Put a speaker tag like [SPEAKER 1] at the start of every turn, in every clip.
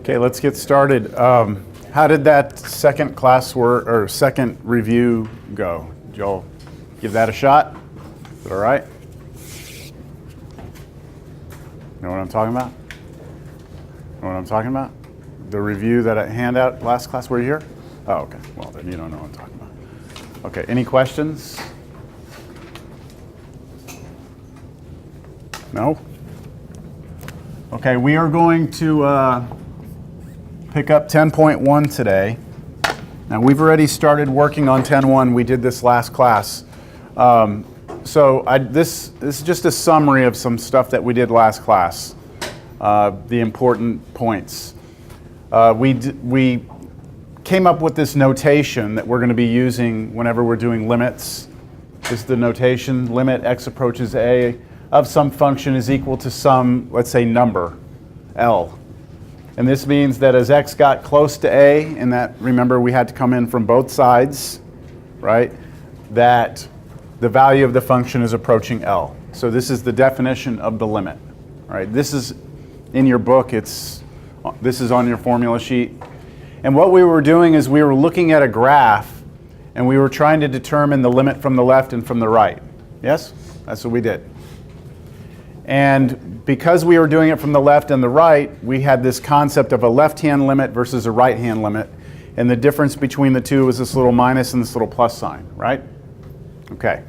[SPEAKER 1] Okay, let's get started. How did that second class work or second review go? Did y'all give that a shot? Is it all right? Know what I'm talking about? Know what I'm talking about? The review that I hand out last class. Were you here? Oh, okay. Well, then you don't know what I'm talking about. Okay, any questions? No? Okay, we are going to pick up 10.1 today. Now, we've already started working on 10.1. We did this last class. This is just a summary of some stuff that we did last class, the important points. We came up with this notation that we're going to be using whenever we're doing limits. This is the notation, limit x approaches a of some function is equal to some, let's say, number, L. And this means that as x got close to a, and that, remember, we had to come in from both sides, right, that the value of the function is approaching L. So this is the definition of the limit. All right, this is in your book. This is on your formula sheet. And what we were doing is we were looking at a graph, and we were trying to determine the limit from the left and from the right. Yes? That's what we did. And because we were doing it from the left and the right, we had this concept of a left-hand limit versus a right-hand limit. And the difference between the two was this little minus and this little plus sign, right? Okay.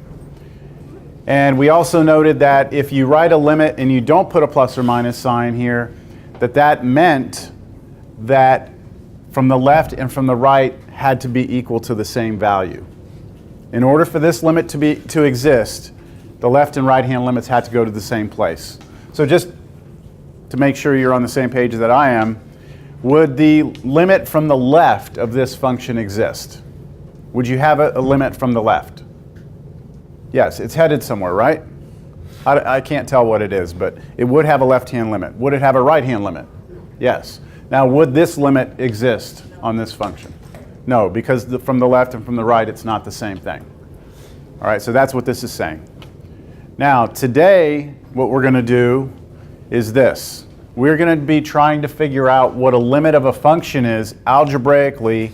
[SPEAKER 1] And we also noted that if you write a limit and you don't put a plus or minus sign here, that meant that from the left and from the right had to be equal to the same value. In order for this limit to exist, the left and right-hand limits had to go to the same place. So just to make sure you're on the same page that I am, would the limit from the left of this function exist? Would you have a limit from the left? Yes, it's headed somewhere, right? I can't tell what it is, but it would have a left-hand limit. Would it have a right-hand limit? Yes. Now, would this limit exist on this function? No, because from the left and from the right, it's not the same thing. All right, so that's what this is saying. Now, today, what we're going to do is this. We're going to be trying to figure out what a limit of a function is algebraically,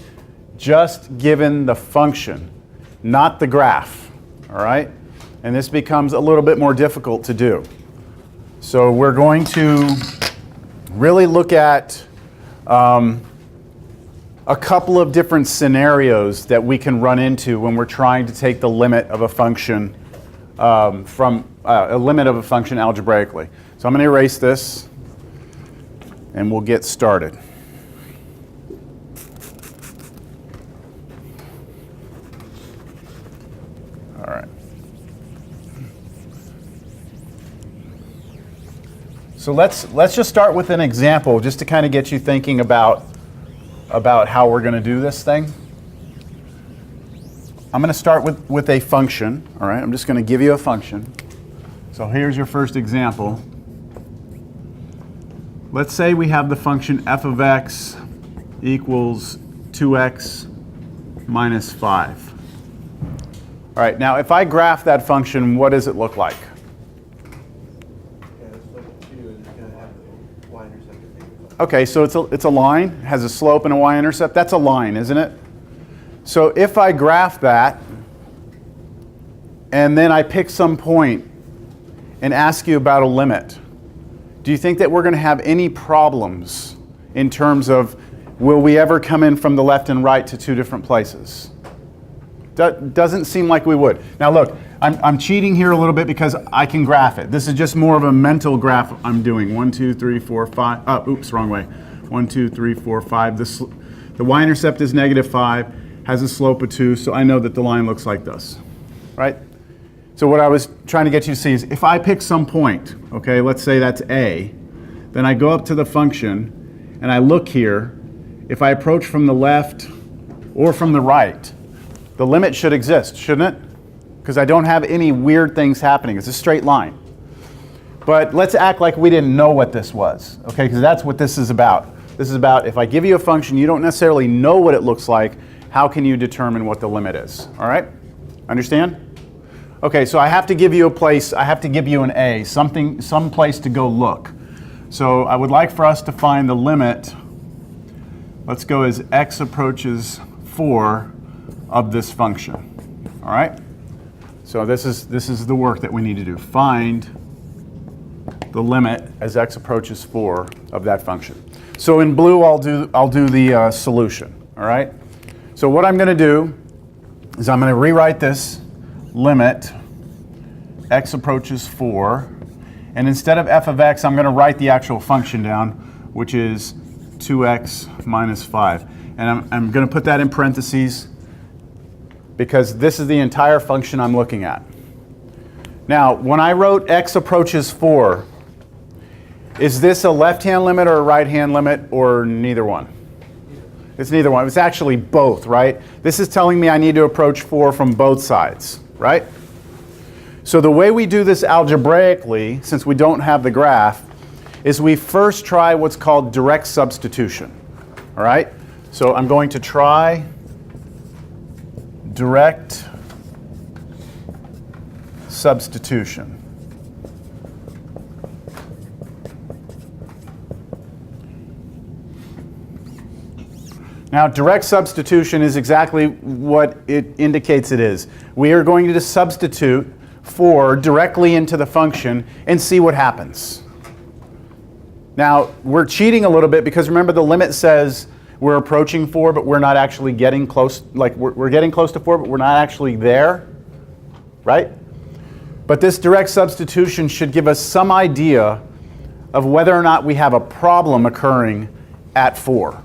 [SPEAKER 1] just given the function, not the graph. All right? And this becomes a little bit more difficult to do. So we're going to really look at a couple of different scenarios that we can run into when we're trying to take the limit of a function from a limit of a function algebraically. So I'm going to erase this, and we'll get started. All right. So let's just start with an example, just to kind of get you thinking about how we're going to do this thing. I'm going to start with a function, all right? I'm just going to give you a function. So here's your first example. Let's say we have the function f of x equals 2x minus 5. All right, now if I graph that function, what does it look like? Okay, so it's a line, has a slope and a y-intercept. That's a line, isn't it? So if I graph that, and then I pick some point and ask you about a limit, do you think that we're going to have any problems in terms of will we ever come in from the left and right to two different places? Doesn't seem like we would. Now look, I'm cheating here a little bit because I can graph it. This is just more of a mental graph I'm doing. 1, 2, 3, 4, 5. Oh, oops, wrong way. 1, 2, 3, 4, 5. The y-intercept is -5. Has a slope of 2, so I know that the line looks like this, right? So what I was trying to get you to see is if I pick some point, okay, let's say that's A, then I go up to the function and I look here. If I approach from the left or from the right, the limit should exist, shouldn't it? Because I don't have any weird things happening. It's a straight line. But let's act like we didn't know what this was, okay, because that's what this is about. This is about if I give you a function, you don't necessarily know what it looks like, how can you determine what the limit is? All right? Understand? Okay, so I have to give you a place, I have to give you an A, some place to go look. So I would like for us to find the limit let's go as x approaches 4 of this function. All right? So this is the work that we need to do. Find the limit as x approaches 4 of that function. So in blue, I'll do the solution. All right? So what I'm going to do is I'm going to rewrite this limit x approaches 4, and instead of f of x, I'm going to write the actual function down, which is 2x minus 5. And I'm going to put that in parentheses because this is the entire function I'm looking at. Now, when I wrote x approaches 4, is this a left-hand limit or a right-hand limit or neither one? It's neither one. It's actually both, right? This is telling me I need to approach 4 from both sides, right? So the way we do this algebraically, since we don't have the graph, is we first try what's called direct substitution, all right? So I'm going to try direct substitution. Now, direct substitution is exactly what it indicates it is. We are going to substitute 4 directly into the function and see what happens. Now, we're cheating a little bit because remember the limit says we're approaching 4, but we're not actually getting close. Like we're getting close to 4, but we're not actually there, right? But this direct substitution should give us some idea of whether or not we have a problem occurring at 4.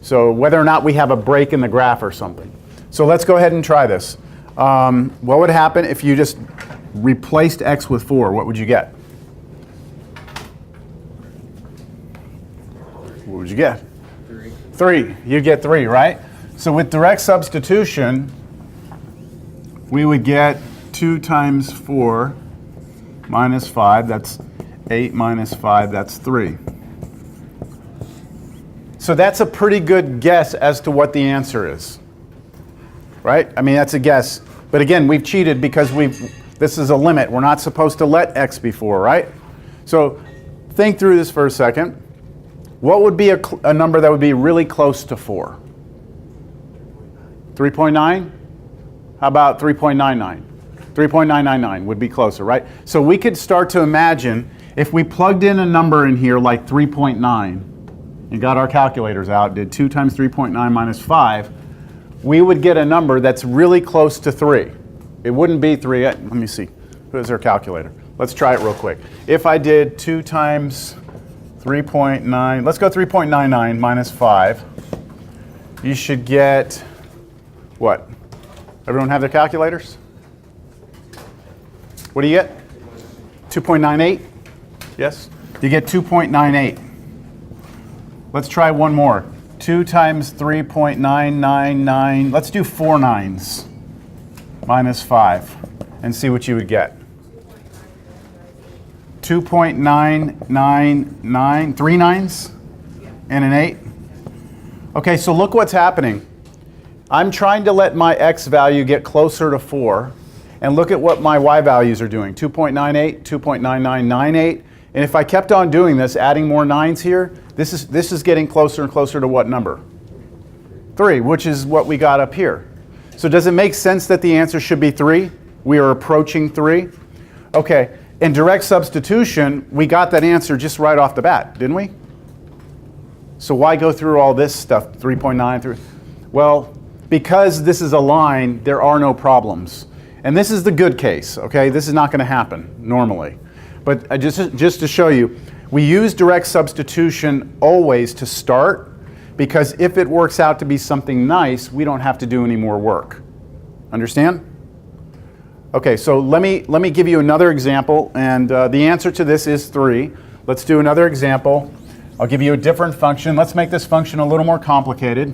[SPEAKER 1] So whether or not we have a break in the graph or something. So let's go ahead and try this. What would happen if you just replaced x with 4? What would you get? What would you get?
[SPEAKER 2] 3.
[SPEAKER 1] 3. You'd get 3, right? So with direct substitution, we would get 2 times 4 minus 5. That's 8 minus 5. That's 3. So that's a pretty good guess as to what the answer is, right? I mean, that's a guess. But again, we've cheated because this is a limit. We're not supposed to let x be 4, right? So think through this for a second. What would be a number that would be really close to 4? 3.9? How about 3.99? 3.999 would be closer, right? So we could start to imagine if we plugged in a number in here like 3.9, and got our calculators out, did 2 times 3.9 minus 5, we would get a number that's really close to 3. It wouldn't be 3. Let me see. Who's our calculator? Let's try it real quick. If I did 2 times 3.9, let's go 3.99 minus 5, you should get what? Everyone have their calculators? What do you get? 2.98? Yes? You get 2.98. Let's try one more. 2 times 3.999. Let's do 4 nines minus 5 and see what you would get. 2.999. 3 nines and an 8. Okay, so look what's happening. I'm trying to let my x value get closer to 4, and look at what my y values are doing. 2.98, 2.9998. And if I kept on doing this, adding more 9s here, this is getting closer and closer to what number? 3, which is what we got up here. So does it make sense that the answer should be 3? We are approaching 3. Okay, in direct substitution, we got that answer just right off the bat, didn't we? So why go through all this stuff, 3.9 through? Well, because this is a line, there are no problems. And this is the good case, okay? This is not going to happen normally. But just to show you, we use direct substitution always to start, because if it works out to be something nice, we don't have to do any more work. Understand? Okay, so let me give you another example, and the answer to this is 3. Let's do another example. I'll give you a different function. Let's make this function a little more complicated.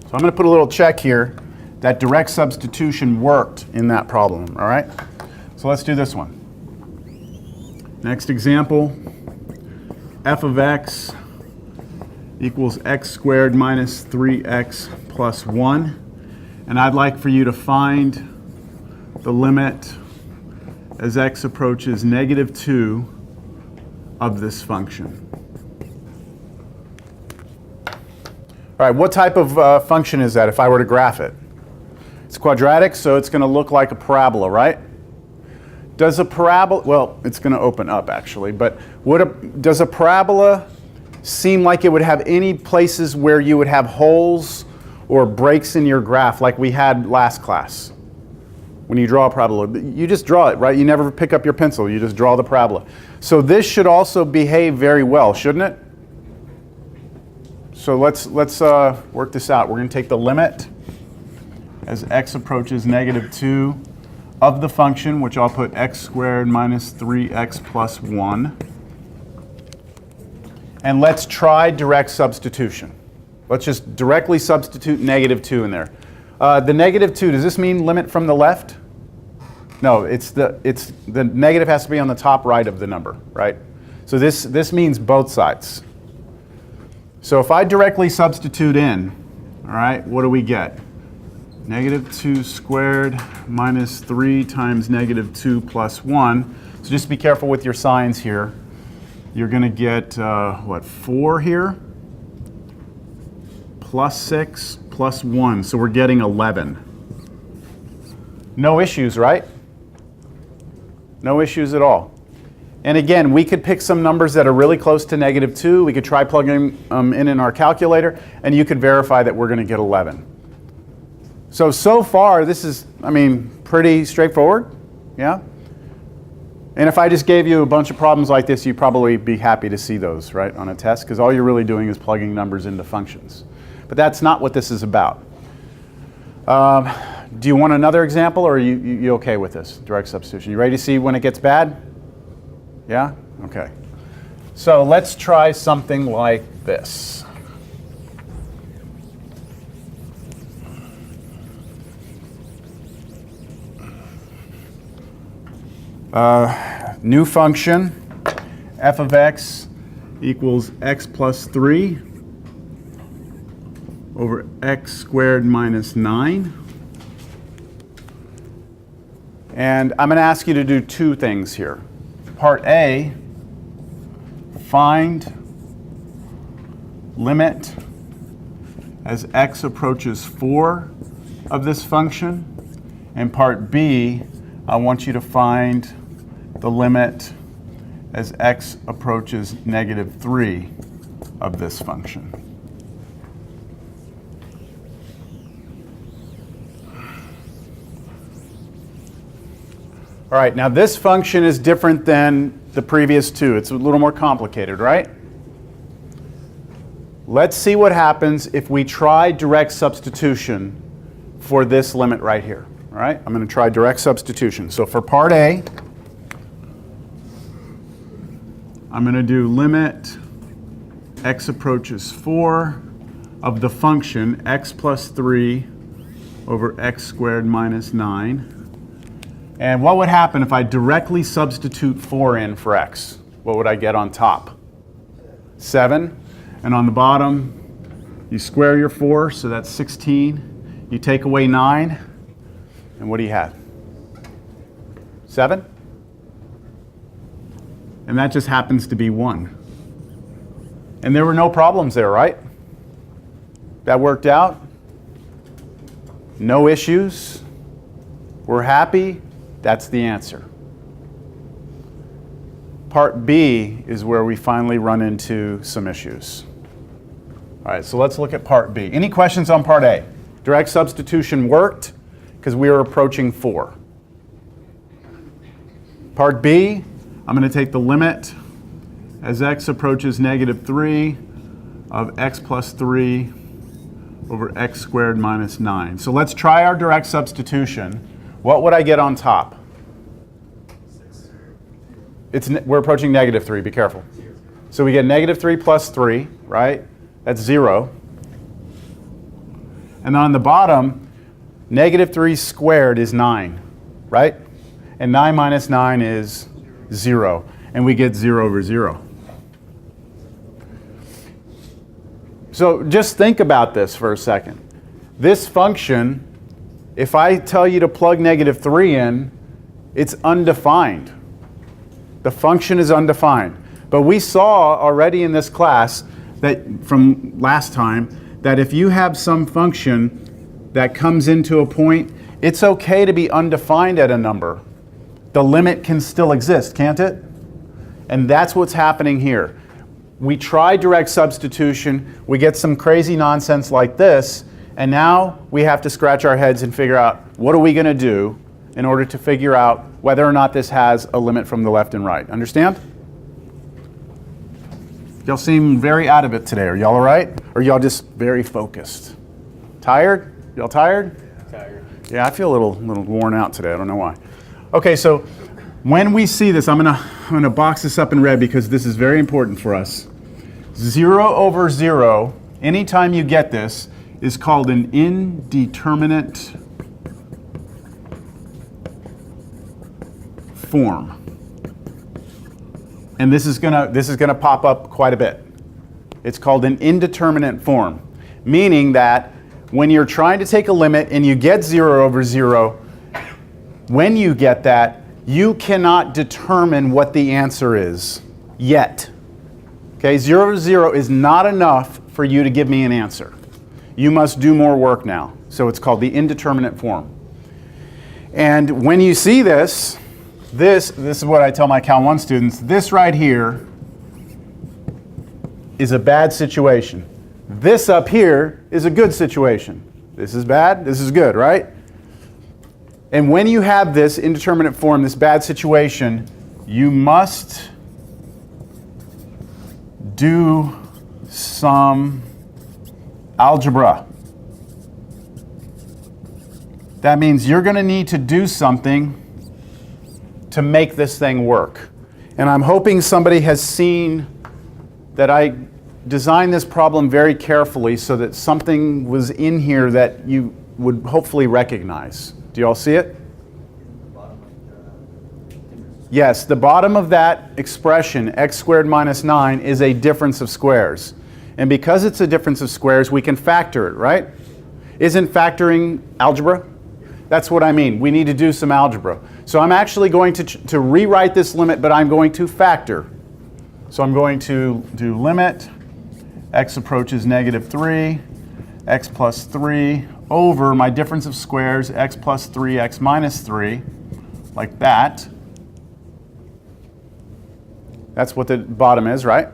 [SPEAKER 1] So I'm going to put a little check here that direct substitution worked in that problem, all right? So let's do this one. Next example, f of x equals x squared minus 3x plus 1. And I'd like for you to find the limit as x approaches -2 of this function. All right, what type of function is that if I were to graph it? It's quadratic, so it's going to look like a parabola, right? Does a parabola, well, it's going to open up actually, but does a parabola seem like it would have any places where you would have holes or breaks in your graph like we had last class? When you draw a parabola, you just draw it, right? You never pick up your pencil, you just draw the parabola. So this should also behave very well, shouldn't it? So let's work this out. We're going to take the limit as x approaches -2 of the function, which I'll put x squared minus 3x plus 1. And let's try direct substitution. Let's just directly substitute -2 in there. The -2, does this mean limit from the left? No, the negative has to be on the top right of the number, right? So this means both sides. So if I directly substitute in, all right, what do we get? -2 squared minus 3 times -2 plus 1. So just be careful with your signs here. You're going to get, 4 here? Plus 6 plus 1. So we're getting 11. No issues, right? No issues at all. And again, we could pick some numbers that are really close to -2. We could try plugging them in our calculator, and you could verify that we're going to get 11. So far, this is, pretty straightforward, yeah? And if I just gave you a bunch of problems like this, you'd probably be happy to see those, right, on a test, because all you're really doing is plugging numbers into functions. But that's not what this is about. Do you want another example, or are you okay with this, direct substitution? You ready to see when it gets bad? Yeah? Okay. So let's try something like this. New function, f of x equals x plus 3 over x squared minus 9. And I'm going to ask you to do two things here. Part A, find limit as x approaches 4 of this function. And part B, I want you to find the limit as x approaches -3 of this function. All right, now this function is different than the previous two. It's a little more complicated, right? Let's see what happens if we try direct substitution for this limit right here. All right, I'm going to try direct substitution. So for part A, I'm going to do limit x approaches 4 of the function x plus 3 over x squared minus 9. And what would happen if I directly substitute 4 in for x? What would I get on top? 7. And on the bottom, you square your 4, so that's 16. You take away 9, and what do you have? 7? And that just happens to be 1. And there were no problems there, right? That worked out. No issues. We're happy. That's the answer. Part B is where we finally run into some issues. All right, so let's look at part B. Any questions on part A? Direct substitution worked because we were approaching 4. Part B, I'm going to take the limit as x approaches -3 of x plus 3 over x squared minus 9. So let's try our direct substitution. What would I get on top? We're approaching -3, be careful. So we get -3 plus 3, right? That's 0. And then on the bottom, -3 squared is 9, right? And 9 minus 9 is 0. And we get 0 over 0. So just think about this for a second. This function, if I tell you to plug -3 in, it's undefined. The function is undefined. But we saw already in this class that from last time that if you have some function that comes into a point, it's okay to be undefined at a number. The limit can still exist, can't it? And that's what's happening here. We try direct substitution, we get some crazy nonsense like this, and now we have to scratch our heads and figure out what are we going to do in order to figure out whether or not this has a limit from the left and right. Understand? Y'all seem very out of it today. Are y'all all right? Or y'all just very focused? Tired? Y'all tired?
[SPEAKER 2] Tired.
[SPEAKER 1] Yeah, I feel a little worn out today. I don't know why. Okay, so when we see this, I'm gonna box this up in red because this is very important for us. 0 over 0, anytime you get this, is called an indeterminate form. And this is gonna pop up quite a bit. It's called an indeterminate form, meaning that when you're trying to take a limit and you get 0 over 0, when you get that, you cannot determine what the answer is yet. Okay, 0 over 0 is not enough for you to give me an answer. You must do more work now. So it's called the indeterminate form. And when you see this, this is what I tell my Cal 1 students, this right here is a bad situation. This up here is a good situation. This is bad, this is good, right? And when you have this indeterminate form, this bad situation, you must do some algebra. That means you're going to need to do something to make this thing work. And I'm hoping somebody has seen that I designed this problem very carefully so that something was in here that you would hopefully recognize. Do you all see it? Yes, the bottom of that expression, x squared minus 9, is a difference of squares. And because it's a difference of squares, we can factor it, right? Isn't factoring algebra? That's what I mean. We need to do some algebra. So I'm actually going to rewrite this limit, but I'm going to factor. So I'm going to do limit, x approaches negative 3, x plus 3, over my difference of squares, x plus 3, x minus 3, like that. That's what the bottom is, right?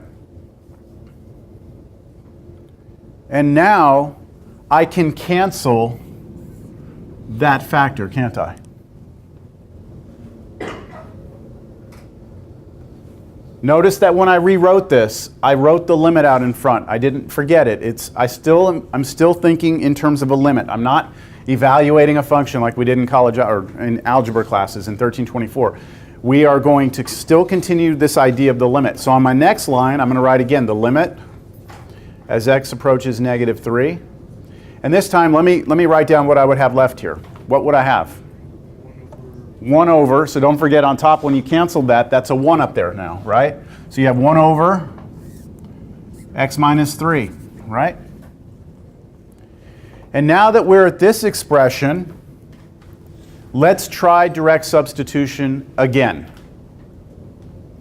[SPEAKER 1] And now I can cancel that factor, can't I? Notice that when I rewrote this, I wrote the limit out in front. I didn't forget it. I'm still thinking in terms of a limit. I'm not evaluating a function like we did in college or in algebra classes in 1324. We are going to still continue this idea of the limit. So on my next line, I'm going to write again the limit as x approaches negative 3. And this time, let me write down what I would have left here. What would I have? 1 over. So don't forget on top, when you canceled that, that's a 1 up there now, right? So you have 1 over x minus 3, right? And now that we're at this expression, let's try direct substitution again.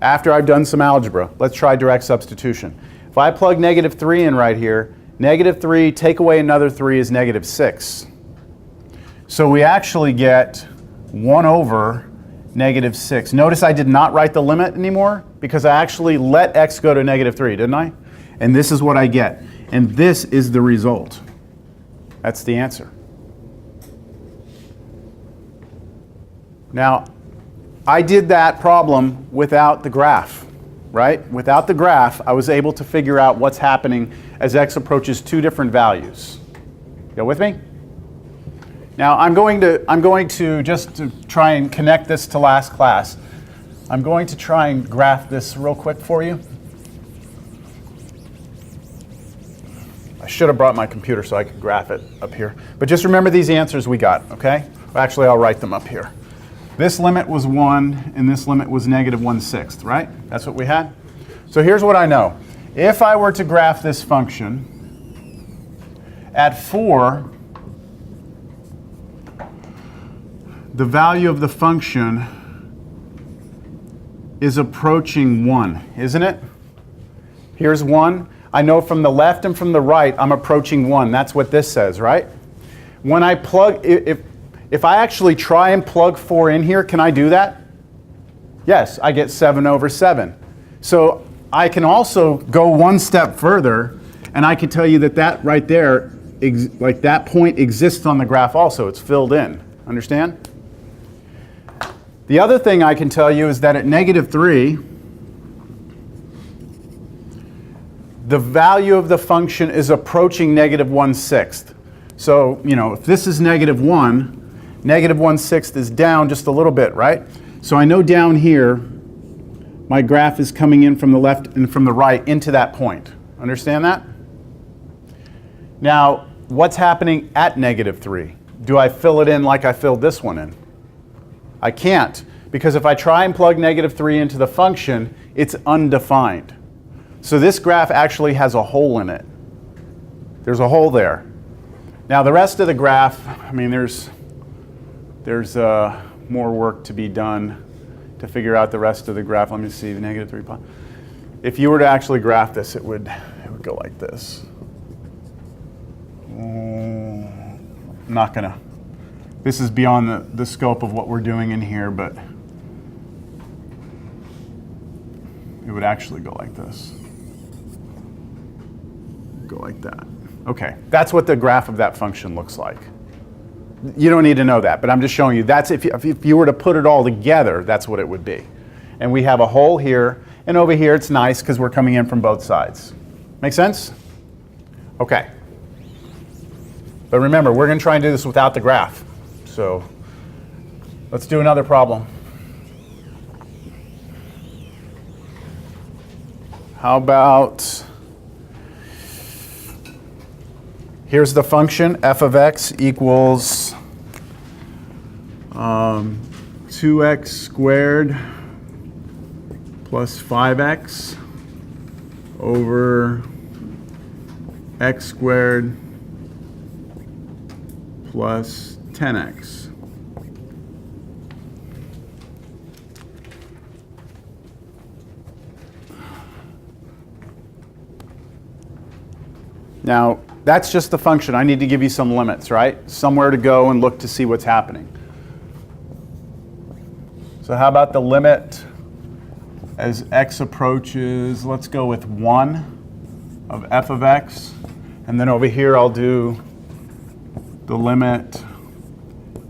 [SPEAKER 1] After I've done some algebra, let's try direct substitution. If I plug negative 3 in right here, negative 3, take away another 3 is negative 6. So we actually get 1 over negative 6. Notice I did not write the limit anymore because I actually let x go to negative 3, didn't I? And this is what I get. And this is the result. That's the answer. Now, I did that problem without the graph, right? Without the graph, I was able to figure out what's happening as x approaches 2 different values. You with me? Now, I'm going to just to try and connect this to last class, I'm going to try and graph this real quick for you. I should have brought my computer so I could graph it up here. But just remember these answers we got, okay? Well, actually, I'll write them up here. This limit was 1, and this limit was negative 1/6, right? That's what we had? So here's what I know. If I were to graph this function, at 4, the value of the function is approaching 1, isn't it? Here's 1. I know from the left and from the right I'm approaching 1. That's what this says, right? When I plug, if I actually try and plug 4 in here, can I do that? Yes, I get 7 over 7. So I can also go one step further, and I can tell you that that right there, like that point exists on the graph also. It's filled in. Understand? The other thing I can tell you is that at -3, the value of the function is approaching -1/6. So, you know, if this is -1, -1/6 is down just a little bit, right? So I know down here, my graph is coming in from the left and from the right into that point. Understand that? Now, what's happening at -3? Do I fill it in like I filled this one in? I can't, because if I try and plug -3 into the function, it's undefined. So this graph actually has a hole in it. There's a hole there. Now the rest of the graph, I mean, there's more work to be done to figure out the rest of the graph. Let me see, the -3. If you were to actually graph this, it would go like this. I'm not gonna. This is beyond the scope of what we're doing in here, but it would actually go like this. Go like that. Okay, that's what the graph of that function looks like. You don't need to know that, but I'm just showing you. That's if you were to put it all together, that's what it would be. And we have a hole here, and over here it's nice because we're coming in from both sides. Make sense? Okay. But remember, we're going to try and do this without the graph. So let's do another problem. How about, here's the function, f of x equals 2x squared plus 5x over x squared plus 10x. Now, that's just the function. I need to give you some limits, right? Somewhere to go and look to see what's happening. So how about the limit as x approaches, let's go with 1 of f of x. And then over here I'll do the limit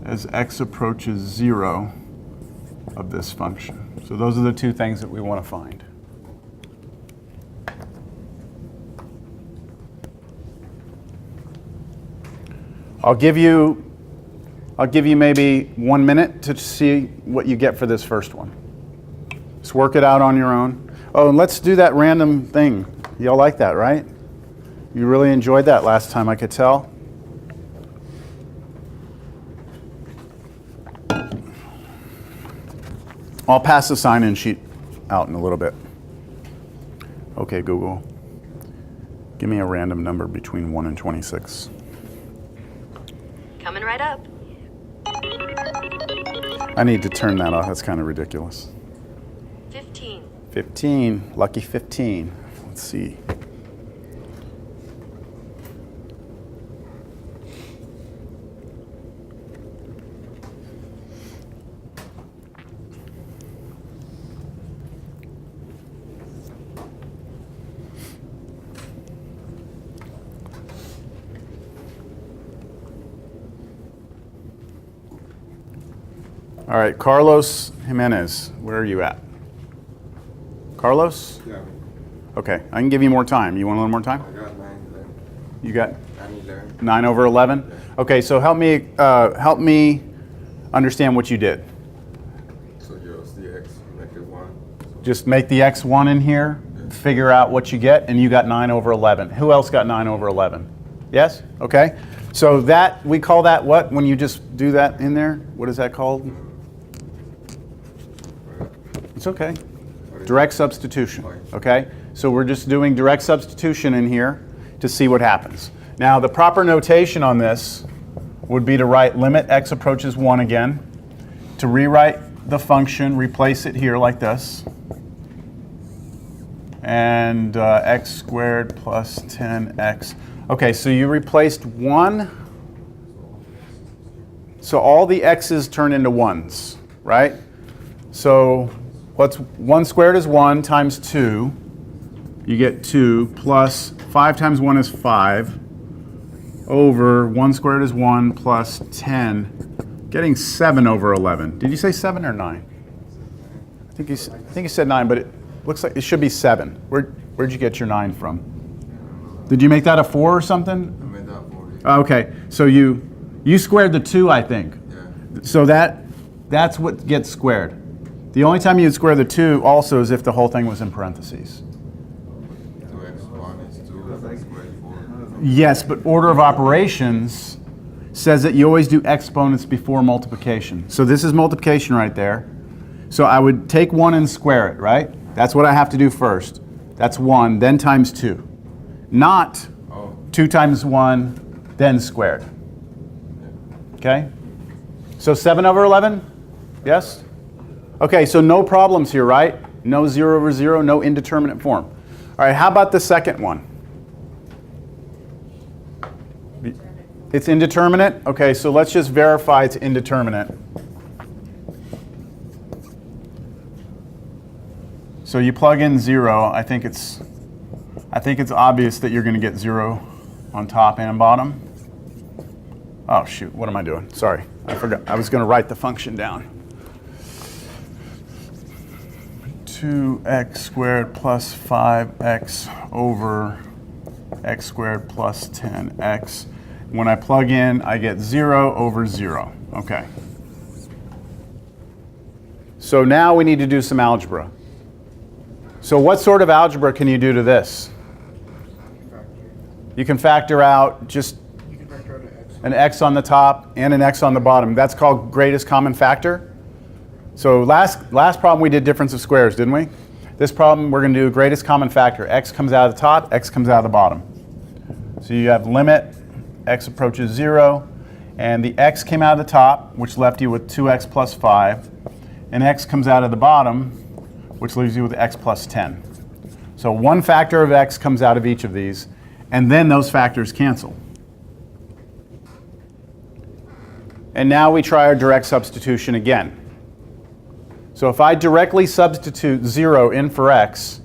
[SPEAKER 1] as x approaches 0 of this function. So those are the two things that we want to find. I'll give you maybe 1 minute to see what you get for this first one. Just work it out on your own. Oh, and let's do that random thing. Y'all like that, right? You really enjoyed that last time, I could tell. I'll pass the sign-in sheet out in a little bit. Okay, Google, give me a random number between 1 and 26.
[SPEAKER 2] Coming right up.
[SPEAKER 1] I need to turn that off. That's kind of ridiculous.
[SPEAKER 2] 15.
[SPEAKER 1] 15. Lucky 15. Let's see. All right, Carlos Jimenez, where are you at? Carlos?
[SPEAKER 3] Yeah.
[SPEAKER 1] Okay, I can give you more time. You want a little more time?
[SPEAKER 3] I got 9, 11.
[SPEAKER 1] You got
[SPEAKER 3] 9, 11.
[SPEAKER 1] 9 over 11?
[SPEAKER 3] Yeah.
[SPEAKER 1] Okay, so help me understand what you did.
[SPEAKER 3] So just the x, make it 1. So
[SPEAKER 1] Just make the x 1 in here, figure out what you get, and you got 9 over 11. Who else got 9 over 11? Yes? Okay. So that, we call that what when you just do that in there? What is that called? It's okay. Direct substitution, okay? So we're just doing direct substitution in here to see what happens. Now the proper notation on this would be to write limit x approaches 1 again, to rewrite the function, replace it here like this. and x squared plus 10x. Okay, so you replaced 1. So all the x's turn into 1s, right? So what's 1 squared is 1 times 2. You get 2 plus 5 times 1 is 5 over 1 squared is 1 plus 10, getting 7 over 11. Did you say 7 or 9? I think you said 9, but it looks like it should be 7. Where'd you get your 9 from? Did you make that a 4 or something?
[SPEAKER 3] I made that 40.
[SPEAKER 1] Okay, so you squared the 2, I think.
[SPEAKER 3] Yeah.
[SPEAKER 1] So that's what gets squared. The only time you'd square the 2 also is if the whole thing was in parentheses.
[SPEAKER 3] 2x1 is 2, x squared 4.
[SPEAKER 1] Yes, but order of operations says that you always do exponents before multiplication. So this is multiplication right there. So I would take 1 and square it, right? That's what I have to do first. That's 1, then times 2. Not 2 times 1, then squared. Okay? So 7 over 11? Yes? Okay, so no problems here, right? No 0 over 0, no indeterminate form. All right, how about the second one? It's indeterminate? Okay, so let's just verify it's indeterminate. So you plug in 0. I think it's obvious that you're going to get 0 on top and bottom. Oh shoot, what am I doing? Sorry, I forgot. I was going to write the function down. 2x squared plus 5x over x squared plus 10x. When I plug in, I get 0 over 0. Okay. So now we need to do some algebra. So what sort of algebra can you do to this? You can factor out just an x on the top and an x on the bottom. That's called greatest common factor. So last problem we did difference of squares, didn't we? This problem we're going to do greatest common factor. X comes out of the top, x comes out of the bottom. So you have limit, x approaches 0, and the x came out of the top, which left you with 2x plus 5, and x comes out of the bottom, which leaves you with x plus 10. So one factor of x comes out of each of these, and then those factors cancel. And now we try our direct substitution again. So if I directly substitute 0 in for x,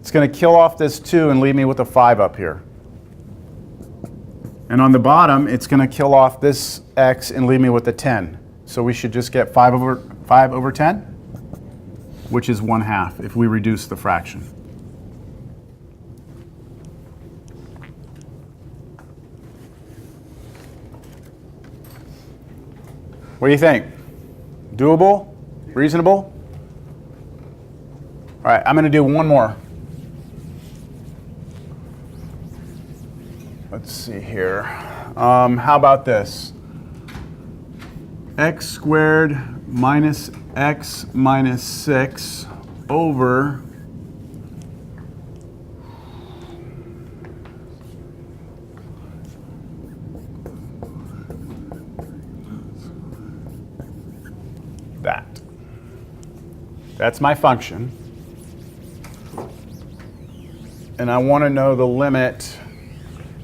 [SPEAKER 1] it's going to kill off this 2 and leave me with a 5 up here. And on the bottom, it's going to kill off this x and leave me with a 10. So we should just get 5 over 10, which is 1/2 if we reduce the fraction. What do you think? Doable? Reasonable? All right, I'm going to do one more. Let's see here. How about this? X squared minus x minus 6 over that. That's my function. And I want to know the limit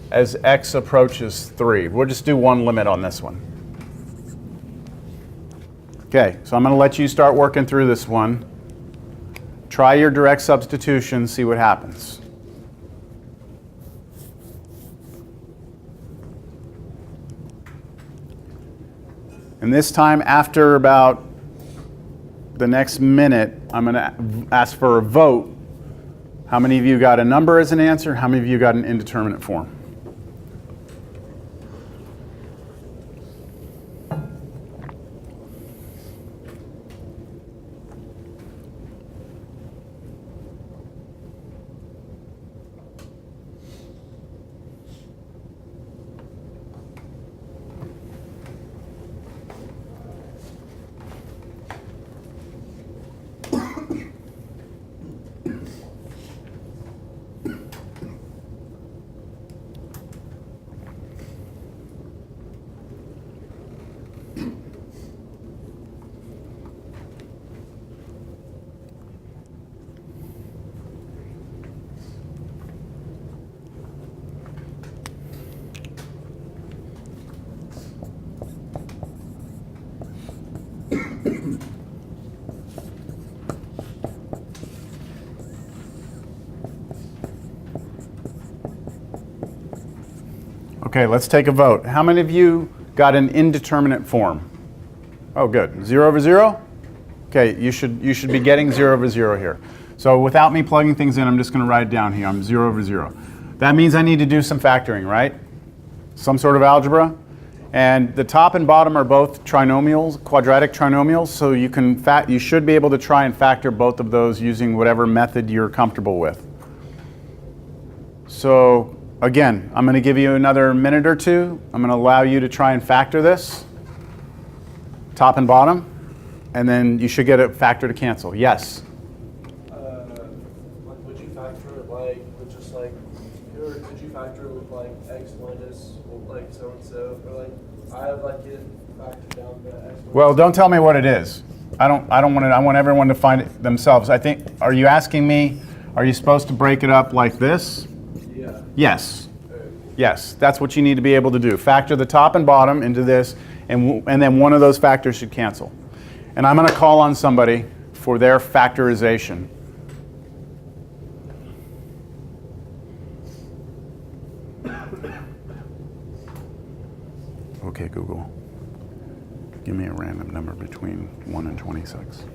[SPEAKER 1] as x approaches 3. We'll just do one limit on this one. Okay, so I'm going to let you start working through this one. Try your direct substitution, see what happens. And this time, after about the next minute, I'm going to ask for a vote. How many of you got a number as an answer? How many of you got an indeterminate form? Okay, let's take a vote. How many of you got an indeterminate form? Oh, good. 0 over 0? Okay, you should be getting 0 over 0 here. So without me plugging things in, I'm just going to write it down here. I'm 0 over 0. That means I need to do some factoring, right? Some sort of algebra. And the top and bottom are both trinomials, quadratic trinomials, so you should be able to try and factor both of those using whatever method you're comfortable with. So again, I'm going to give you another minute or two. I'm going to allow you to try and factor this, top and bottom, and then you should get a factor to cancel. Yes?
[SPEAKER 4] Would you factor it with just or could you factor it with x minus so and so, or I have it factored down to x.
[SPEAKER 1] Well, don't tell me what it is. I don't want it. I want everyone to find it themselves. I think. Are you asking me? Are you supposed to break it up like this?
[SPEAKER 4] Yeah.
[SPEAKER 1] Yes. Yes. That's what you need to be able to do. Factor the top and bottom into this, and then one of those factors should cancel. And I'm going to call on somebody for their factorization. Okay, Google. Give me a random number between 1 and 26.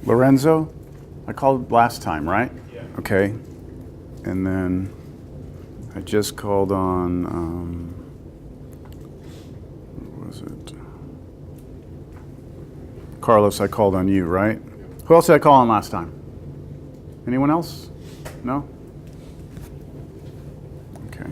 [SPEAKER 1] Lorenzo, I called last time, right?
[SPEAKER 4] Yeah.
[SPEAKER 1] Okay. And then I just called on, what was it? Carlos, I called on you, right? Who else did I call on last time? Anyone else? No? Okay.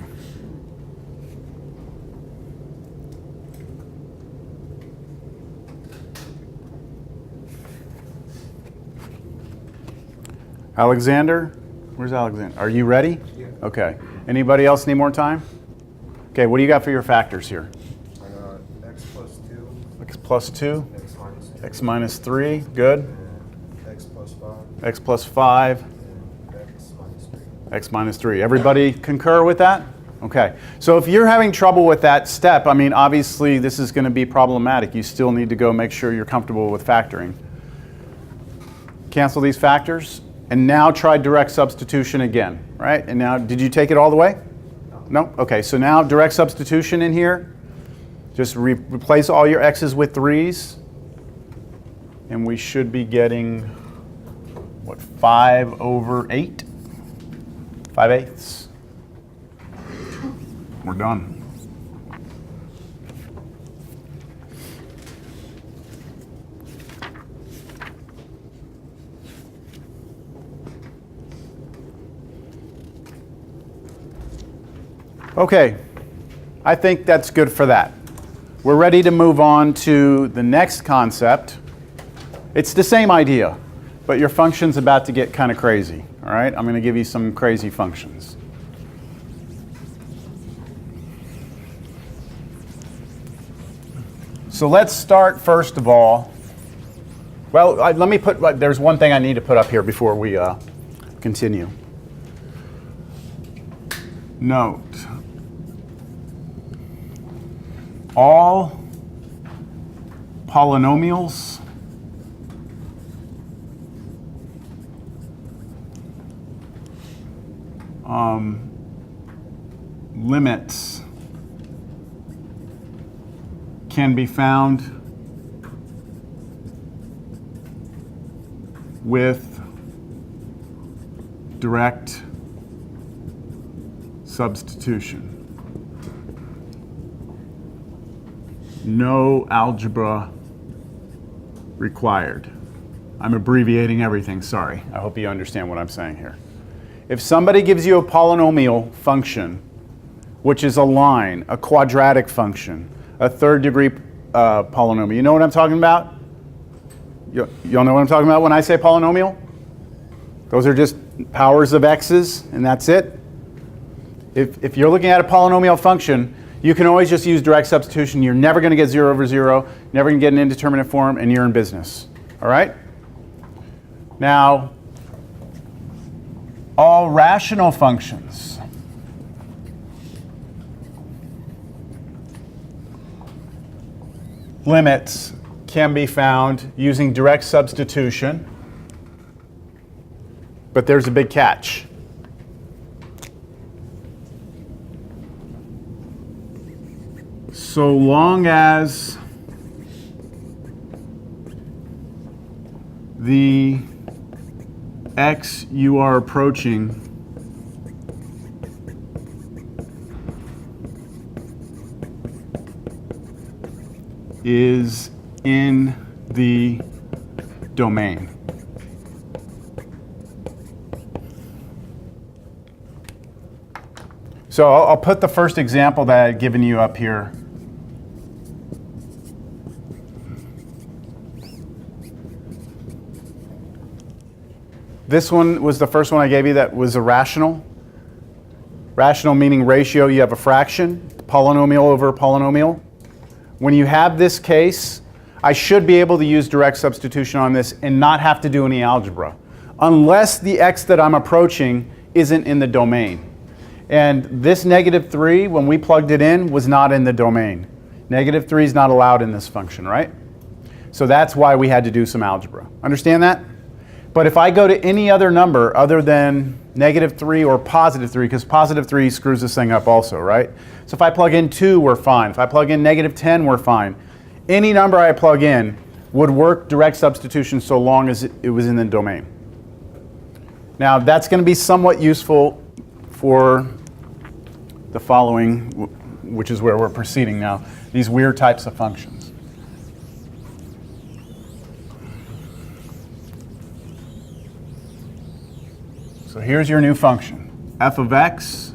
[SPEAKER 1] Alexander? Where's Alexander? Are you ready?
[SPEAKER 3] Yeah.
[SPEAKER 1] Okay. Anybody else need more time? Okay, what do you got for your factors here?
[SPEAKER 3] I got x plus 2,
[SPEAKER 1] X plus 2,
[SPEAKER 3] x minus 2,
[SPEAKER 1] x minus 3, good.
[SPEAKER 3] and x plus 5,
[SPEAKER 1] X plus 5,
[SPEAKER 3] and x minus 3.
[SPEAKER 1] x minus 3. Everybody concur with that? Okay. So if you're having trouble with that step, I mean, obviously this is going to be problematic. You still need to go make sure you're comfortable with factoring. Cancel these factors. And now try direct substitution again, right? And now, did you take it all the way? No? Okay, so now direct substitution in here. Just replace all your x's with 3's. And we should be getting, what, 5 over 8? 5/8. We're done. Okay, I think that's good for that. We're ready to move on to the next concept. It's the same idea, but your function's about to get kind of crazy, all right? I'm going to give you some crazy functions. So let's start first of all. Well, let me put, there's one thing I need to put up here before we continue. Note. All polynomials limits can be found with direct substitution. No algebra required. I'm abbreviating everything, sorry. I hope you understand what I'm saying here. If somebody gives you a polynomial function, which is a line, a quadratic function, a third degree polynomial, you know what I'm talking about? Y'all know what I'm talking about when I say polynomial? Those are just powers of x's, and that's it. If you're looking at a polynomial function, you can always just use direct substitution. You're never going to get 0 over 0, never going to get an indeterminate form, and you're in business. All right? Now, all rational functions limits can be found using direct substitution, but there's a big catch. So long as the x you are approaching is in the domain. So I'll put the first example that I've given you up here. This one was the first one I gave you that was a rational. Rational meaning ratio, you have a fraction, polynomial over a polynomial. When you have this case, I should be able to use direct substitution on this and not have to do any algebra, unless the x that I'm approaching isn't in the domain. And this -3, when we plugged it in, was not in the domain. -3 is not allowed in this function, right? So that's why we had to do some algebra. Understand that? But if I go to any other number other than -3 or +3, because +3 screws this thing up also, right? So if I plug in 2, we're fine. If I plug in -10, we're fine. Any number I plug in would work direct substitution so long as it was in the domain. Now that's going to be somewhat useful for the following, which is where we're proceeding now, these weird types of functions. So here's your new function. F of x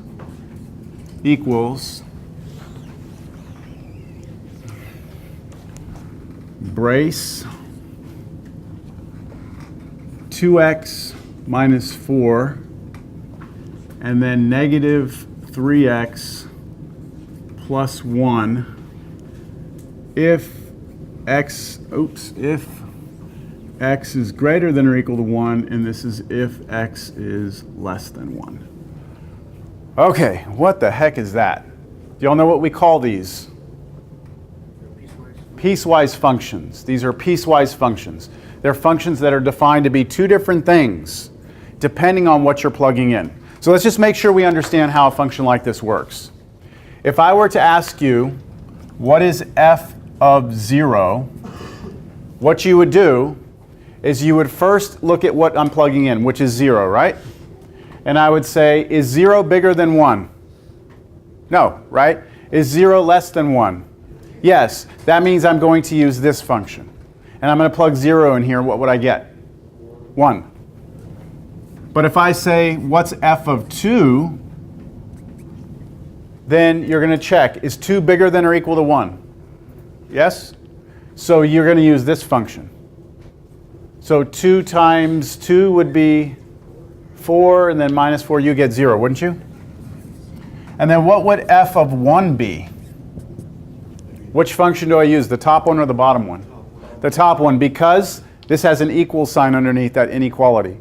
[SPEAKER 1] equals brace 2x minus 4 and then -3x plus 1 if x is greater than or equal to 1, and this is if x is less than 1. Okay, what the heck is that? Do y'all know what we call these? Piecewise functions. These are piecewise functions. They're functions that are defined to be two different things depending on what you're plugging in. So let's just make sure we understand how a function like this works. If I were to ask you, what is f of 0, what you would do is you would first look at what I'm plugging in, which is 0, right? And I would say, is 0 bigger than 1? No, right? Is 0 less than 1? Yes, that means I'm going to use this function. And I'm going to plug 0 in here, what would I get? 1. But if I say, what's f of 2, then you're going to check, is 2 bigger than or equal to 1? Yes? So you're going to use this function. So 2 times 2 would be 4, and then minus 4, you get 0, wouldn't you? And then what would f of 1 be? Which function do I use, the top one or the bottom one? The top one, because this has an equal sign underneath that inequality.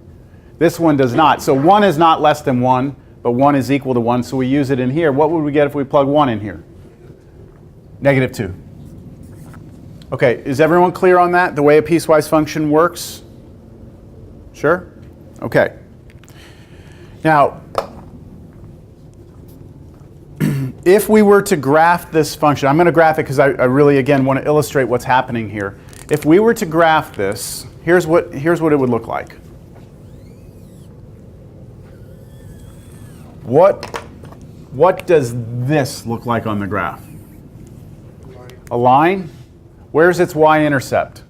[SPEAKER 1] This one does not. So 1 is not less than 1, but 1 is equal to 1, so we use it in here. What would we get if we plug 1 in here? -2. Okay, is everyone clear on that, the way a piecewise function works? Sure? Okay. Now, if we were to graph this function, I'm going to graph it because I really, again, want to illustrate what's happening here. If we were to graph this, here's what it would look like. What does this look like on the graph? A line? Where's its y-intercept?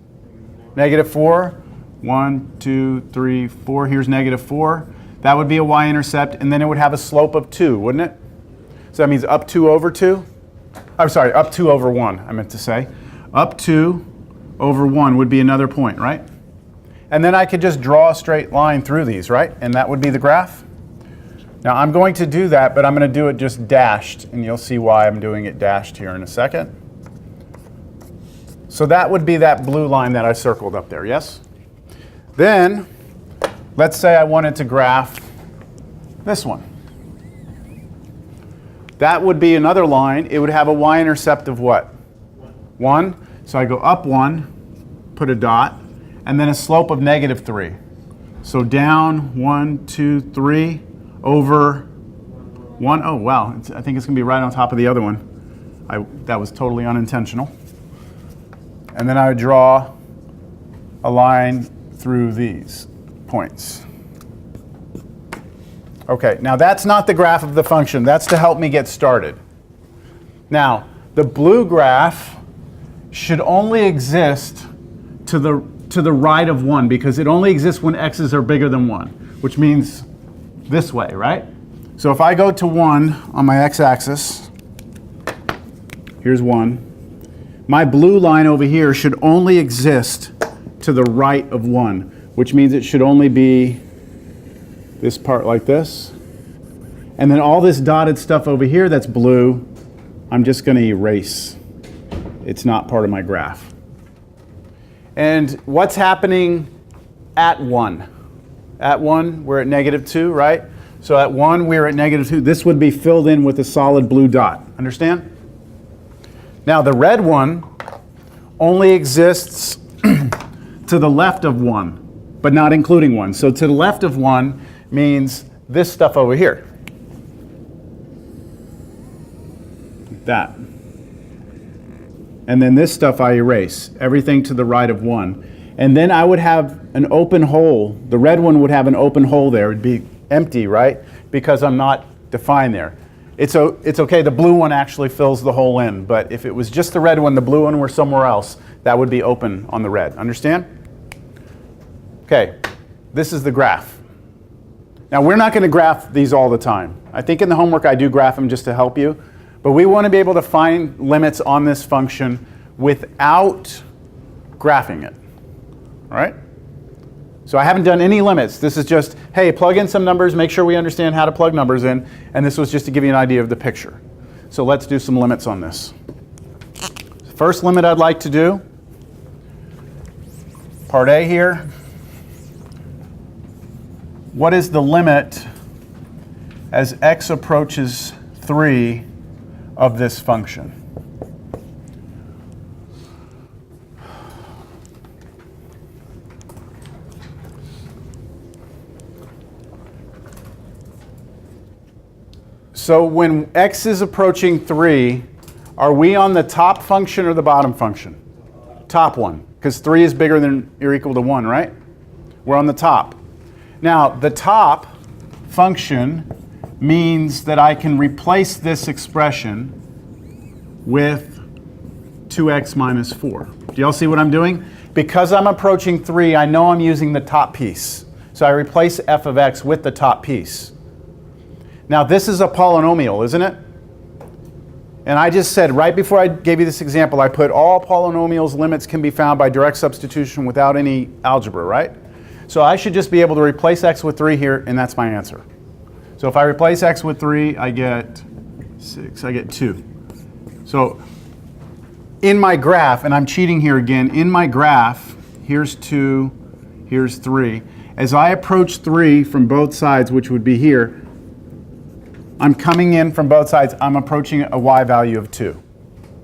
[SPEAKER 1] -4. 1, 2, 3, 4. Here's -4. That would be a y-intercept, and then it would have a slope of 2, wouldn't it? So that means up 2 over 2. I'm sorry, up 2 over 1, I meant to say. Up 2 over 1 would be another point, right? And then I could just draw a straight line through these, right? And that would be the graph. Now I'm going to do that, but I'm going to do it just dashed, and you'll see why I'm doing it dashed here in a second. So that would be that blue line that I circled up there, yes? Then, let's say I wanted to graph this one. That would be another line. It would have a y-intercept of what? 1. So I go up 1, put a dot, and then a slope of negative 3. So down 1, 2, 3, over 1. Oh, wow. I think it's going to be right on top of the other one. That was totally unintentional. And then I would draw a line through these points. Okay, now that's not the graph of the function. That's to help me get started. Now, the blue graph should only exist to the right of 1 because it only exists when x's are bigger than 1, which means this way, right? So if I go to 1 on my x-axis, here's 1. My blue line over here should only exist to the right of 1, which means it should only be this part like this. And then all this dotted stuff over here that's blue, I'm just going to erase. It's not part of my graph. And what's happening at 1? At 1, we're at negative 2, right? So at 1, we're at negative 2. This would be filled in with a solid blue dot. Understand? Now the red one only exists to the left of 1, but not including 1. So to the left of 1 means this stuff over here. That. And then this stuff I erase. Everything to the right of 1. And then I would have an open hole. The red one would have an open hole there. It would be empty, right? Because I'm not defined there. It's okay, the blue one actually fills the hole in. But if it was just the red one, the blue one were somewhere else, that would be open on the red. Understand? Okay, this is the graph. Now, we're not going to graph these all the time. I think in the homework I do graph them just to help you. But we want to be able to find limits on this function without graphing it. All right? So I haven't done any limits. This is just, hey, plug in some numbers, make sure we understand how to plug numbers in. And this was just to give you an idea of the picture. So let's do some limits on this. First limit I'd like to do, part A here. What is the limit as x approaches 3 of this function? So when x is approaching 3, are we on the top function or the bottom function? Top one, because 3 is bigger than or equal to 1, right? We're on the top. Now, the top function means that I can replace this expression with 2x minus 4. Do y'all see what I'm doing? Because I'm approaching 3, I know I'm using the top piece. So I replace f of x with the top piece. Now, this is a polynomial, isn't it? And I just said, right before I gave you this example, I put all polynomials' limits can be found by direct substitution without any algebra, right? So I should just be able to replace x with 3 here, and that's my answer. So if I replace x with 3, I get 6, I get 2. So in my graph, and I'm cheating here again, in my graph, here's 2, here's 3. As I approach 3 from both sides, which would be here, I'm coming in from both sides, I'm approaching a y value of 2.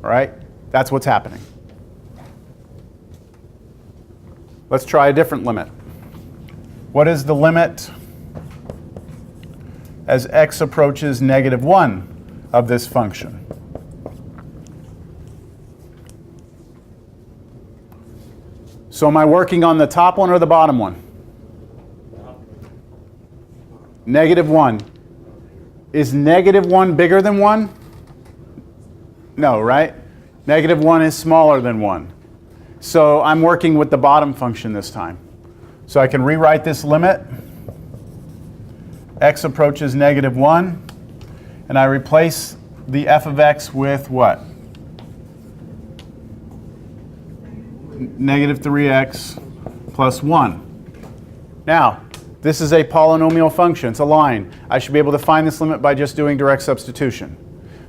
[SPEAKER 1] All right? That's what's happening. Let's try a different limit. What is the limit as x approaches negative 1 of this function? So am I working on the top one or the bottom one? Negative 1. Is negative 1 bigger than 1? No, right? Negative 1 is smaller than 1. So I'm working with the bottom function this time. So I can rewrite this limit. X approaches negative 1. And I replace the f of x with what? Negative 3x plus 1. Now, this is a polynomial function. It's a line. I should be able to find this limit by just doing direct substitution.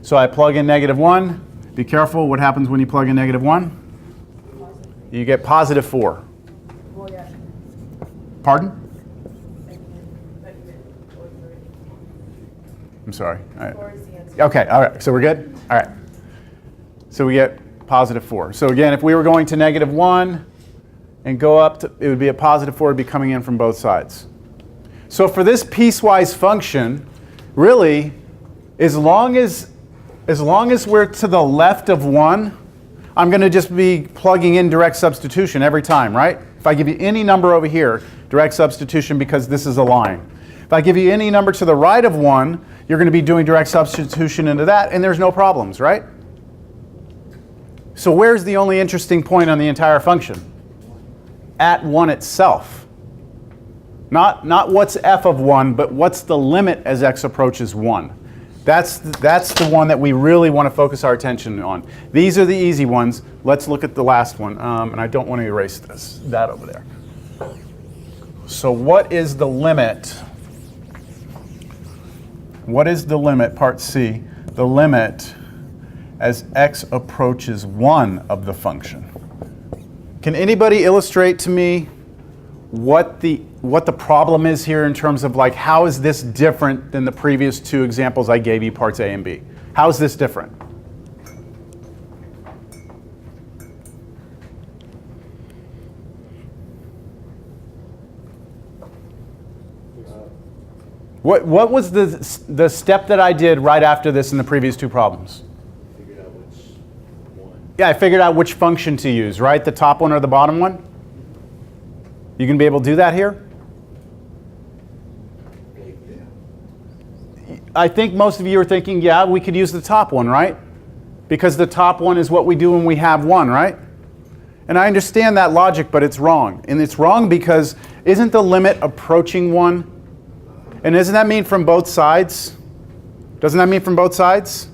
[SPEAKER 1] So I plug in negative 1. Be careful what happens when you plug in negative 1. You get positive 4. Pardon? I'm sorry. All right.
[SPEAKER 2] 4 is the answer.
[SPEAKER 1] Okay, all right, so we're good? All right. So we get positive 4. So again, if we were going to negative 1 and go up to, it would be a positive 4, would be coming in from both sides. So for this piecewise function, really, as long as we're to the left of 1, I'm going to just be plugging in direct substitution every time, right? If I give you any number over here, direct substitution because this is a line. If I give you any number to the right of 1, you're going to be doing direct substitution into that, and there's no problems, right? So where's the only interesting point on the entire function? At 1 itself. Not what's f of 1, but what's the limit as x approaches 1. That's the one that we really want to focus our attention on. These are the easy ones. Let's look at the last one. And I don't want to erase that over there. So what is the limit? What is the limit, part C? The limit as x approaches 1 of the function. Can anybody illustrate to me what the problem is here in terms of like how is this different than the previous 2 examples I gave you, parts A and B? How is this different? What was the step that I did right after this in the previous 2 problems?
[SPEAKER 5] Figured out which one.
[SPEAKER 1] Yeah, I figured out which function to use, right? The top one or the bottom one? You gonna be able to do that here? I think most of you are thinking, yeah, we could use the top one, right? Because the top one is what we do when we have 1, right? And I understand that logic, but it's wrong. And it's wrong because isn't the limit approaching 1? And doesn't that mean from both sides? Doesn't that mean from both sides?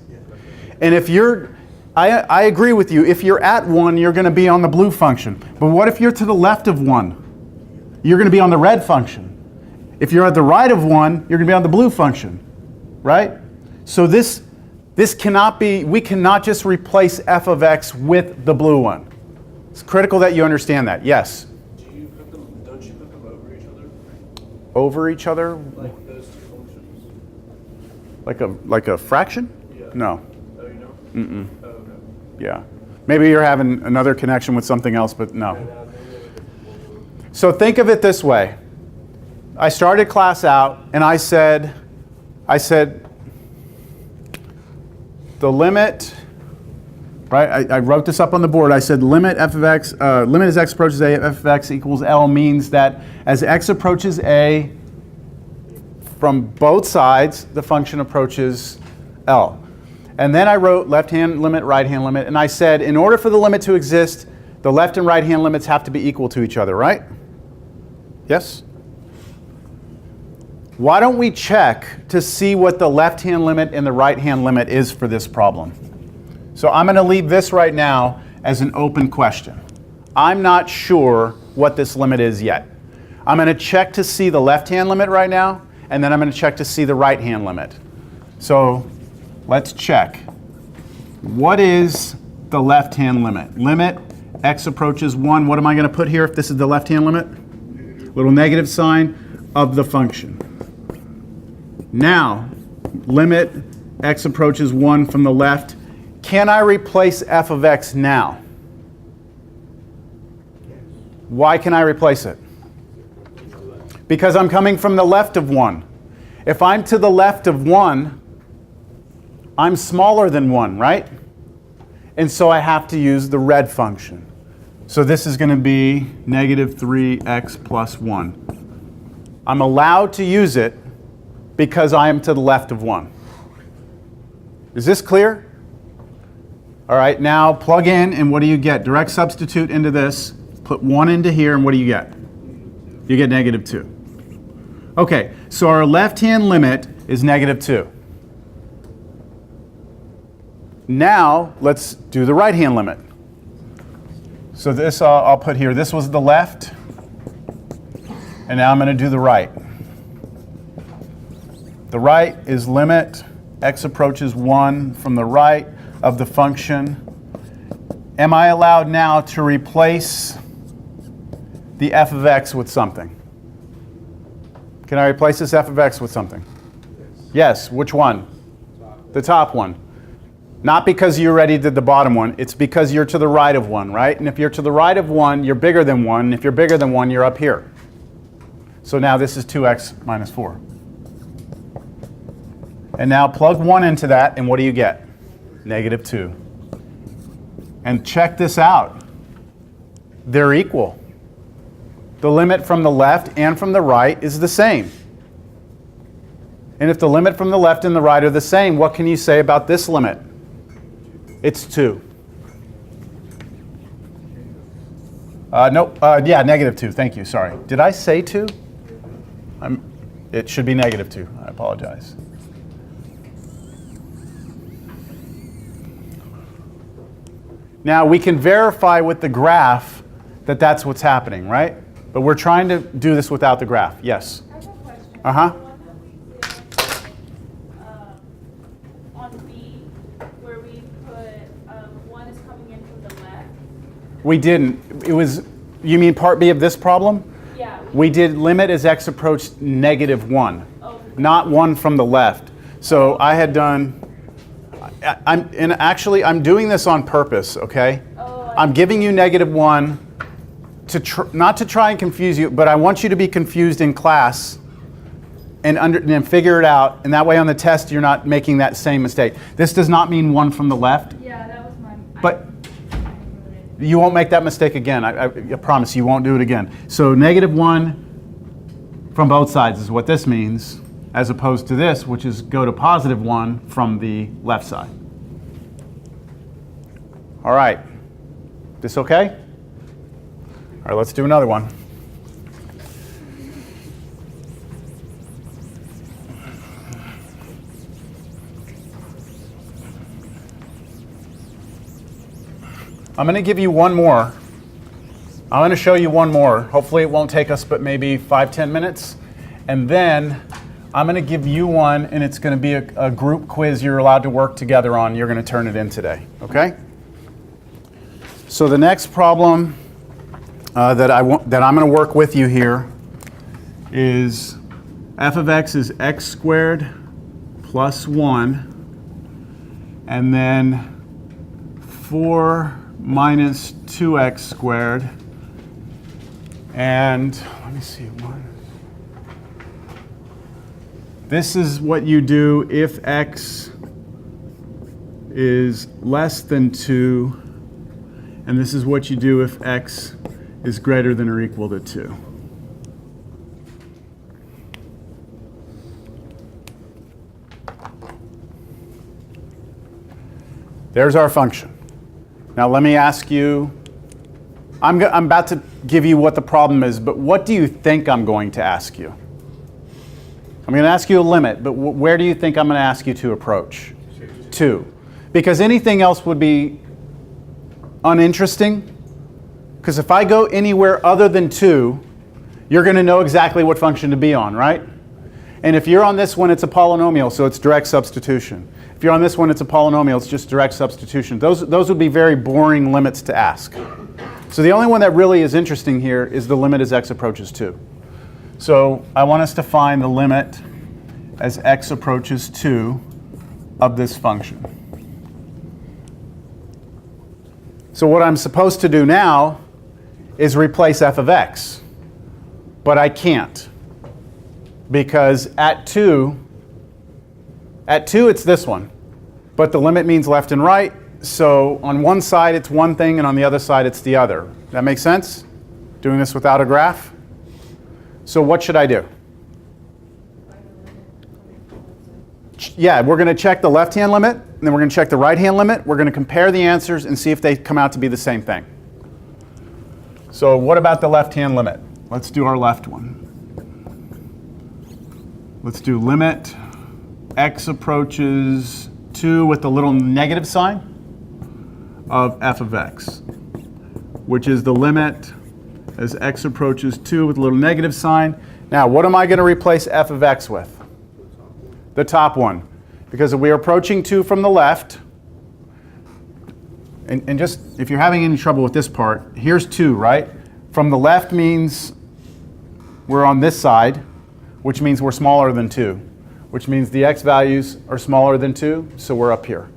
[SPEAKER 1] And if you're, I agree with you, if you're at 1, you're going to be on the blue function. But what if you're to the left of 1? You're going to be on the red function. If you're at the right of 1, you're going to be on the blue function, right? So this cannot be, we cannot just replace f of x with the blue one. It's critical that you understand that. Yes?
[SPEAKER 4] Don't you put them over each other?
[SPEAKER 1] Over each other?
[SPEAKER 4] Like those 2 functions?
[SPEAKER 1] Like a fraction?
[SPEAKER 4] Yeah.
[SPEAKER 1] No.
[SPEAKER 4] Oh, you don't?
[SPEAKER 1] Mm-mm.
[SPEAKER 4] Oh, okay.
[SPEAKER 1] Yeah. Maybe you're having another connection with something else, but no. So think of it this way. I started class out and I said the limit, right? I wrote this up on the board. I said limit f of x, limit as x approaches a, f of x equals L means that as x approaches a, from both sides, the function approaches L. And then I wrote left-hand limit, right-hand limit, and I said in order for the limit to exist, the left and right-hand limits have to be equal to each other, right? Yes? Why don't we check to see what the left-hand limit and the right-hand limit is for this problem? So I'm going to leave this right now as an open question. I'm not sure what this limit is yet. I'm going to check to see the left-hand limit right now, and then I'm going to check to see the right-hand limit. So let's check. What is the left-hand limit? Limit x approaches 1. What am I going to put here if this is the left-hand limit? Little negative sign of the function. Now, limit x approaches 1 from the left. Can I replace f of x now? Why can I replace it? Because I'm coming from the left of 1. If I'm to the left of 1, I'm smaller than 1, right? And so I have to use the red function. So this is going to be negative 3x plus 1. I'm allowed to use it because I am to the left of 1. Is this clear? All right, now plug in, and what do you get? Direct substitute into this, put 1 into here, and what do you get? You get negative 2. Okay, so our left-hand limit is negative 2. Now, let's do the right-hand limit. So this I'll put here. This was the left, and now I'm going to do the right. The right is limit x approaches 1 from the right of the function. Am I allowed now to replace the f of x with something? Can I replace this f of x with something? Yes, which one? The top one. Not because you already did the bottom one, it's because you're to the right of 1, right? And if you're to the right of 1, you're bigger than 1. If you're bigger than 1, you're up here. So now this is 2x minus 4. And now plug 1 into that, and what do you get? Negative 2. And check this out. They're equal. The limit from the left and from the right is the same. And if the limit from the left and the right are the same, what can you say about this limit? It's 2. Yeah, negative 2. Thank you. Sorry. Did I say 2? It should be negative 2. I apologize. Now, we can verify with the graph that that's what's happening, right? But we're trying to do this without the graph. Yes?
[SPEAKER 6] I have a question.
[SPEAKER 1] Uh-huh.
[SPEAKER 6] The one that we did on B, where we put 1 is coming in from the left.
[SPEAKER 1] We didn't. It was, you mean part B of this problem?
[SPEAKER 6] Yeah.
[SPEAKER 1] We did limit as x approached negative 1,
[SPEAKER 6] Oh.
[SPEAKER 1] not 1 from the left. So I had done, I'm doing this on purpose, okay?
[SPEAKER 6] Oh,
[SPEAKER 1] I'm giving you negative 1 not to try and confuse you, but I want you to be confused in class and figure it out, and that way on the test you're not making that same mistake. This does not mean 1 from the left,
[SPEAKER 6] Yeah, that was my.
[SPEAKER 1] but you won't make that mistake again. I promise you won't do it again. So negative 1 from both sides is what this means, as opposed to this, which is go to positive 1 from the left side. All right. This okay? All right, let's do another one. I'm going to give you one more. I'm going to show you one more. Hopefully it won't take us but maybe 5-10 minutes. And then I'm going to give you one, and it's going to be a group quiz you're allowed to work together on. You're going to turn it in today, okay? So the next problem that I'm going to work with you here is f of x is x squared plus 1, and then 4 minus 2x squared, and let me see, this is what you do if x is less than 2, and this is what you do if x is greater than or equal to 2. There's our function. Now let me ask you, I'm about to give you what the problem is, but what do you think I'm going to ask you? I'm going to ask you a limit, but where do you think I'm going to ask you to approach? 2. Because anything else would be uninteresting. Because if I go anywhere other than 2, you're going to know exactly what function to be on, right? And if you're on this one, it's a polynomial, so it's direct substitution. If you're on this one, it's a polynomial, it's just direct substitution. Those would be very boring limits to ask. So the only one that really is interesting here is the limit as x approaches 2. So I want us to find the limit as x approaches 2 of this function. So what I'm supposed to do now is replace f of x. But I can't. Because at 2 it's this one. But the limit means left and right. So on one side it's one thing and on the other side it's the other. That make sense? Doing this without a graph? So what should I do? Yeah, we're going to check the left-hand limit, and then we're going to check the right-hand limit. We're going to compare the answers and see if they come out to be the same thing. So what about the left-hand limit? Let's do our left one. Let's do limit x approaches 2 with the little negative sign of f of x, which is the limit as x approaches 2 with a little negative sign. Now, what am I going to replace f of x with? The top one. Because if we are approaching 2 from the left, and just if you're having any trouble with this part, here's 2, right? From the left means we're on this side, which means we're smaller than 2. which means the x values are smaller than 2, so we're up here.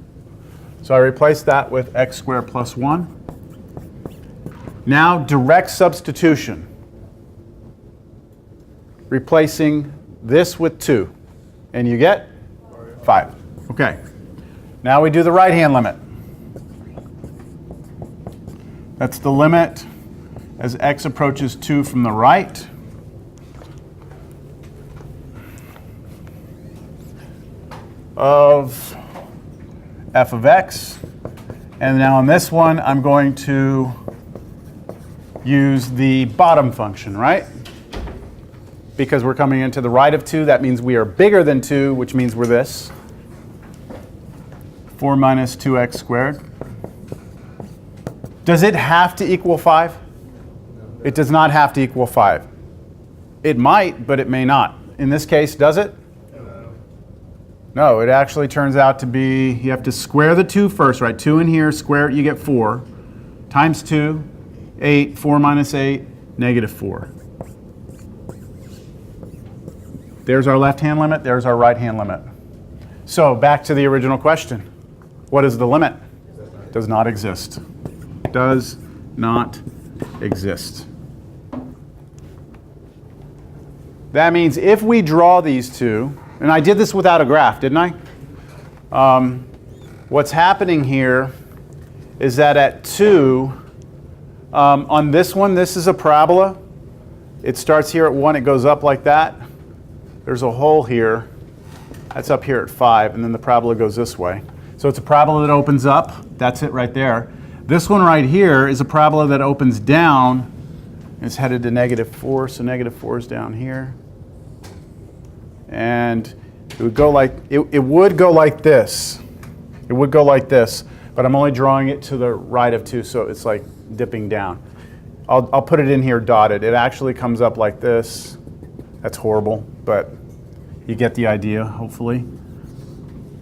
[SPEAKER 1] So I replace that with x squared plus 1. Now direct substitution. Replacing this with 2. And you get 5. Okay. Now we do the right-hand limit. That's the limit as x approaches 2 from the right. Of f of x. And now on this one, I'm going to use the bottom function, right? Because we're coming into the right of 2, that means we are bigger than 2, which means we're this. 4 minus 2x squared. Does it have to equal 5? It does not have to equal 5. It might, but it may not. In this case, does it? No, it actually turns out to be, you have to square the 2 first, right? 2 in here, square it, you get 4. Times 2, 8, 4 minus 8, negative 4. There's our left-hand limit, there's our right-hand limit. So back to the original question. What is the limit? Does not exist. Does not exist. That means if we draw these two, and I did this without a graph, didn't I? What's happening here is that at 2, on this one, this is a parabola. It starts here at 1, it goes up like that. There's a hole here. That's up here at 5, and then the parabola goes this way. So it's a parabola that opens up. That's it right there. This one right here is a parabola that opens down. It's headed to negative 4, so negative 4 is down here. And it would go like it would go like this. It would go like this, but I'm only drawing it to the right of 2, so it's like dipping down. I'll put it in here dotted. It actually comes up like this. That's horrible, but you get the idea, hopefully.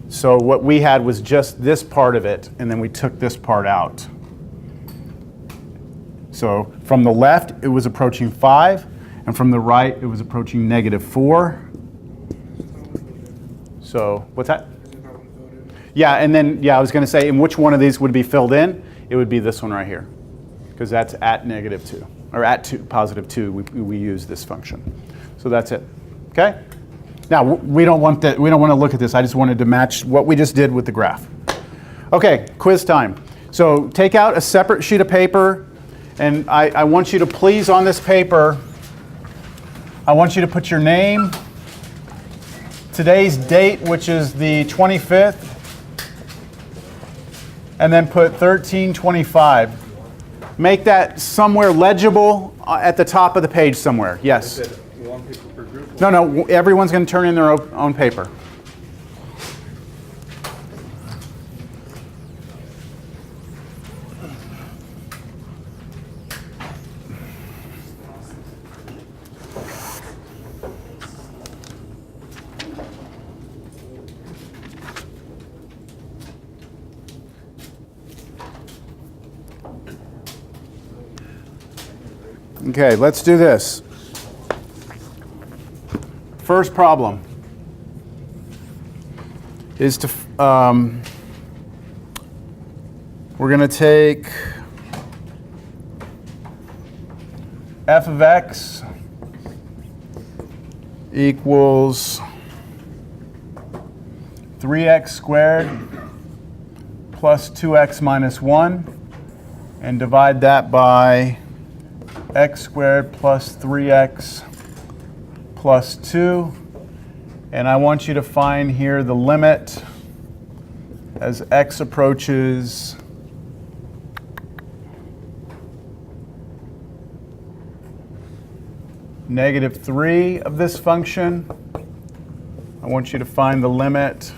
[SPEAKER 1] So what we had was just this part of it, and then we took this part out. So from the left, it was approaching 5, and from the right, it was approaching negative 4. So what's that? Yeah, and then, yeah, I was going to say, and which one of these would be filled in? It would be this one right here, because that's at negative 2, or at positive 2, we use this function. So that's it, okay? Now, we don't want to look at this. I just wanted to match what we just did with the graph. Okay, quiz time. So take out a separate sheet of paper, and I want you to please, on this paper, I want you to put your name, today's date, which is the 25th, and then put 1325. Make that somewhere legible at the top of the page somewhere. Yes?
[SPEAKER 3] Is it one paper per group?
[SPEAKER 1] No, everyone's going to turn in their own paper. Okay, let's do this. First problem is to, we're going to take f of x equals 3x squared plus 2x minus 1, and divide that by x squared plus 3x plus 2. And I want you to find here the limit as x approaches negative 3 of this function. I want you to find the limit